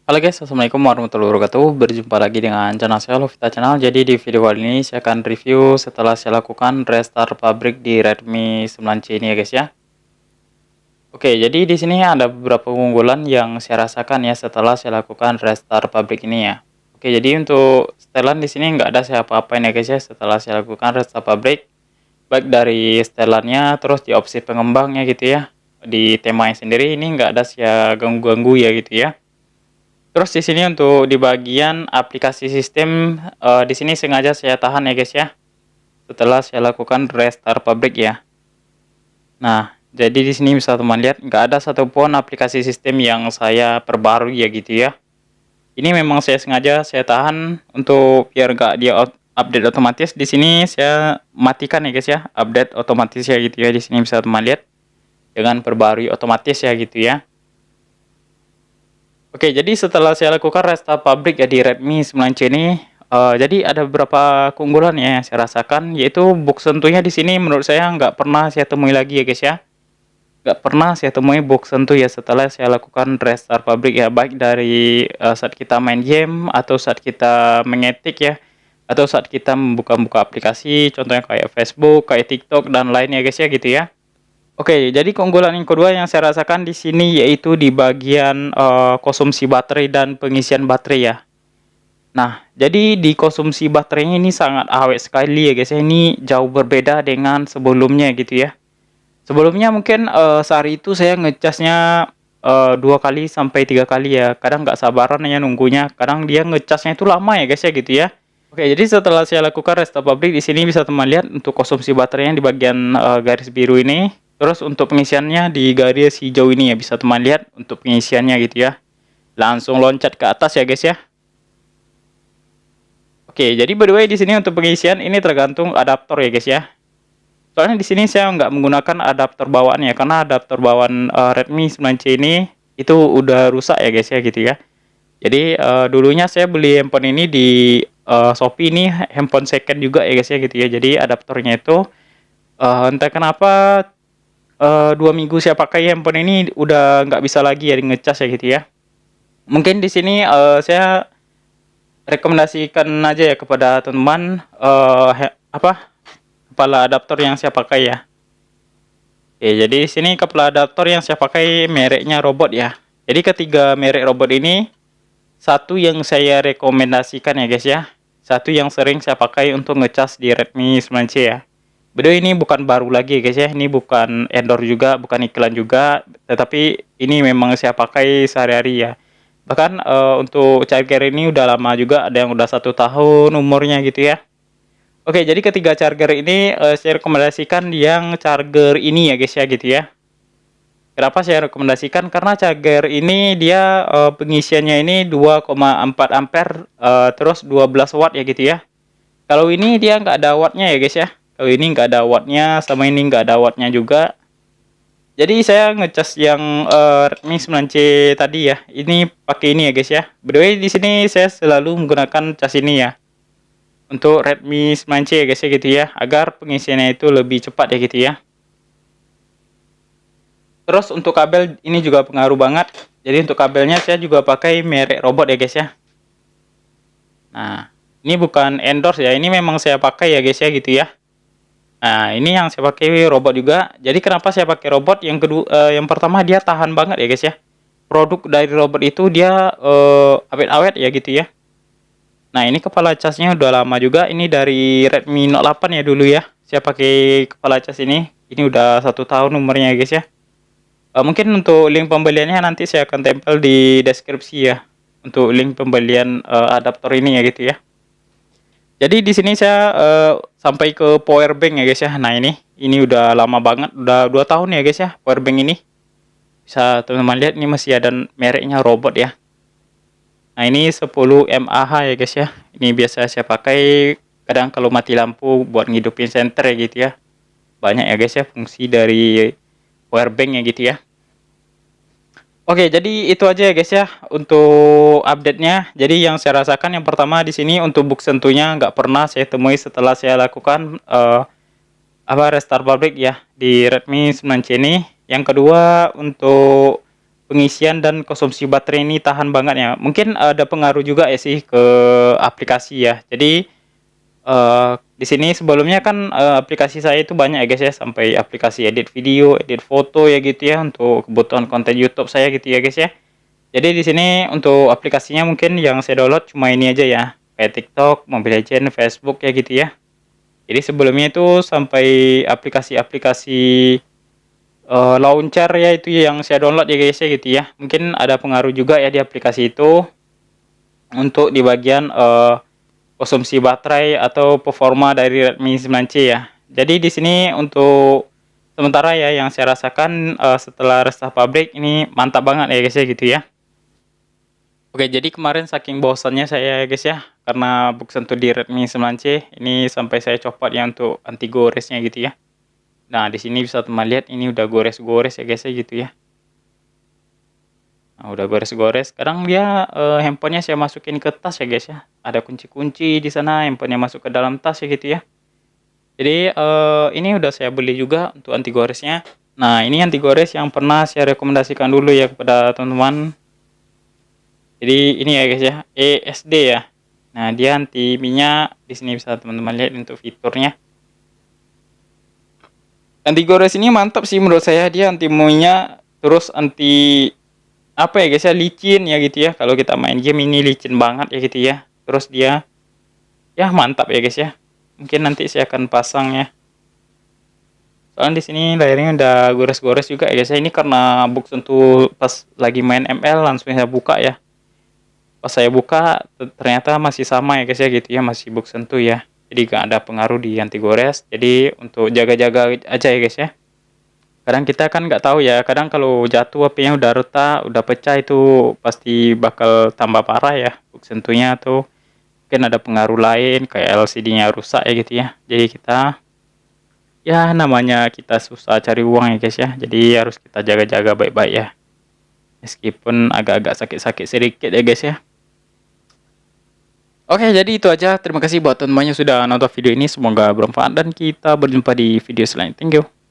Halo guys, assalamualaikum warahmatullahi wabarakatuh. Berjumpa lagi dengan channel saya Lovita Channel. Jadi di video kali ini saya akan review setelah saya lakukan restart pabrik di Redmi 9C ini ya guys ya. Oke, jadi di sini ada beberapa keunggulan yang saya rasakan ya setelah saya lakukan restart pabrik ini ya. Oke, jadi untuk setelan di sini nggak ada saya apa-apain ya guys ya setelah saya lakukan restart pabrik. Baik dari setelannya, terus di opsi pengembangnya gitu ya. Di temanya sendiri ini nggak ada saya ganggu-ganggu ya gitu ya. Terus di sini untuk di bagian aplikasi sistem, di sini sengaja saya tahan ya guys ya, setelah saya lakukan restart pabrik ya. Nah, jadi di sini bisa teman lihat nggak ada satupun aplikasi sistem yang saya perbarui ya gitu ya. Ini memang saya sengaja saya tahan untuk biar nggak dia update otomatis. Di sini saya matikan ya guys ya, update otomatis ya gitu ya. Di sini bisa teman lihat dengan perbarui otomatis ya gitu ya. Oke, jadi setelah saya lakukan restart pabrik ya di Redmi 9C ini, jadi ada beberapa keunggulan ya yang saya rasakan, yaitu bug sentuhnya di sini menurut saya nggak pernah saya temui lagi ya guys ya. Nggak pernah saya temui bug sentuh ya setelah saya lakukan restart pabrik ya, baik dari saat kita main game, atau saat kita mengetik ya, atau saat kita membuka-buka aplikasi, contohnya kayak Facebook, kayak TikTok, dan lain ya guys ya gitu ya. Oke, jadi keunggulan yang kedua yang saya rasakan di sini yaitu di bagian konsumsi baterai dan pengisian baterai ya. Nah, jadi di konsumsi baterainya ini sangat awet sekali ya guys ya. Ini jauh berbeda dengan sebelumnya gitu ya. Sebelumnya mungkin sehari itu saya ngecasnya 2 kali sampai 3 kali ya. Kadang nggak sabaran ya nunggunya. Kadang dia ngecasnya itu lama ya guys ya gitu ya. Oke, jadi setelah saya lakukan restart pabrik di sini bisa teman lihat untuk konsumsi baterainya di bagian garis biru ini. Terus untuk pengisiannya di garis hijau ini ya bisa teman lihat untuk pengisiannya gitu ya. Langsung loncat ke atas ya guys ya. Oke, jadi by the way di sini untuk pengisian ini tergantung adaptor ya guys ya. Soalnya di sini saya nggak menggunakan adaptor bawaan ya, karena adaptor bawaan Redmi 9C ini itu udah rusak ya guys ya gitu ya. Jadi dulunya saya beli handphone ini di Shopee, ini handphone second juga ya guys ya gitu ya. Jadi adaptornya itu entah kenapa 2 minggu saya pakai handphone ini udah nggak bisa lagi ya ngecas ya gitu ya. Mungkin di sini saya rekomendasikan aja ya kepada teman-teman kepala adaptor yang saya pakai ya. Oke, jadi di sini kepala adaptor yang saya pakai mereknya Robot ya. Jadi ketiga merek Robot ini, satu yang saya rekomendasikan ya guys ya. Satu yang sering saya pakai untuk ngecas di Redmi 9C ya. Bedo ini bukan baru lagi guys ya. Ini bukan endorse juga, bukan iklan juga, tetapi ini memang saya pakai sehari-hari ya. Bahkan untuk charger ini udah lama juga, ada yang udah 1 tahun umurnya gitu ya. Oke, jadi ketiga charger ini saya rekomendasikan yang charger ini ya guys ya gitu ya. Kenapa saya rekomendasikan? Karena charger ini dia pengisiannya ini 2,4 ampere, terus 12 watt ya gitu ya. Kalau ini dia nggak ada wattnya ya guys ya. Kalau ini nggak ada wattnya, sama ini nggak ada wattnya juga. Jadi saya ngecas yang Redmi 9C tadi ya. Ini pakai ini ya guys ya. By the way di sini saya selalu menggunakan cas ini ya. Untuk Redmi 9C ya guys ya gitu ya, agar pengisiannya itu lebih cepat ya gitu ya. Terus untuk kabel ini juga pengaruh banget. Jadi untuk kabelnya saya juga pakai merek Robot ya guys ya. Nah, ini bukan endorse ya, ini memang saya pakai ya guys ya gitu ya. Nah, ini yang saya pakai Robot juga. Jadi kenapa saya pakai Robot? Yang kedua, yang pertama dia tahan banget ya guys ya. Produk dari Robot itu dia awet-awet ya gitu ya. Nah, ini kepala casnya udah lama juga. Ini dari Redmi Note 8 ya dulu ya. Saya pakai kepala cas ini. Ini udah 1 tahun umurnya ya guys ya. Mungkin untuk link pembeliannya nanti saya akan tempel di deskripsi ya. Untuk link pembelian adaptor ini ya gitu ya. Jadi di sini saya sampai ke power bank ya guys ya. Nah, ini udah lama banget, udah 2 tahun ya guys ya power bank ini. Bisa teman-teman lihat ini masih ada mereknya Robot ya. Nah, ini 10 mAh ya guys ya. Ini biasa saya pakai kadang kalau mati lampu buat ngidupin senter ya gitu ya. Banyak ya guys ya fungsi dari power bank ya gitu ya. Oke, jadi itu aja ya guys ya untuk update-nya. Jadi yang saya rasakan yang pertama di sini untuk bug sentuhnya nggak pernah saya temui setelah saya lakukan restart pabrik ya di Redmi 9C ini. Yang kedua untuk pengisian dan konsumsi baterai ini tahan banget ya. Mungkin ada pengaruh juga ya sih ke aplikasi ya. Jadi di sini sebelumnya kan aplikasi saya itu banyak ya guys ya, sampai aplikasi edit video, edit foto ya gitu ya, untuk kebutuhan konten YouTube saya gitu ya guys ya. Jadi di sini untuk aplikasinya mungkin yang saya download cuma ini aja ya, kayak TikTok, Mobile Legends, Facebook ya gitu ya. Jadi sebelumnya itu sampai aplikasi-aplikasi launcher ya itu yang saya download ya guys ya gitu ya. Mungkin ada pengaruh juga ya di aplikasi itu untuk di bagian konsumsi baterai atau performa dari Redmi 9C ya. Jadi di sini untuk sementara ya yang saya rasakan setelah restart pabrik ini mantap banget ya guys ya gitu ya. Oke, jadi kemarin saking bosannya saya ya guys ya, karena bug sentuh di Redmi 9C ini sampai saya copot ya untuk anti goresnya gitu ya. Nah, di sini bisa teman lihat ini udah gores-gores ya guys ya gitu ya. Nah, udah gores-gores. Kadang dia handphonenya saya masukin ke tas ya guys ya. Ada kunci-kunci di sana, handphonenya masuk ke dalam tas ya gitu ya. Jadi ini udah saya beli juga untuk anti goresnya. Nah, ini anti gores yang pernah saya rekomendasikan dulu ya kepada teman-teman. Jadi ini ya guys ya, ESD ya. Nah, dia anti minyak. Di sini bisa teman-teman lihat untuk fiturnya. Anti gores ini mantap sih menurut saya, dia anti minyak, terus anti apa ya guys ya, licin ya gitu ya. Kalau kita main game ini licin banget ya gitu ya. Terus dia ya mantap ya guys ya. Mungkin nanti saya akan pasang ya. Soalnya di sini layarnya udah gores-gores juga ya guys ya. Ini karena bug sentuh pas lagi main ML langsung saya buka ya. Pas saya buka ternyata masih sama ya guys ya gitu ya, masih bug sentuh ya. Jadi gak ada pengaruh di anti gores. Jadi untuk jaga-jaga aja ya guys ya. Kadang kita kan nggak tahu ya, kadang kalau jatuh HP-nya udah retak, udah pecah itu pasti bakal tambah parah ya bug sentuhnya, atau mungkin ada pengaruh lain kayak LCD-nya rusak ya gitu ya. Jadi kita ya namanya kita susah cari uang ya guys ya. Jadi harus kita jaga-jaga baik-baik ya. Meskipun agak-agak sakit-sakit sedikit ya guys ya. Oke, jadi itu aja. Terima kasih buat teman-teman yang sudah nonton video ini. Semoga bermanfaat dan kita berjumpa di video selanjutnya. Thank you.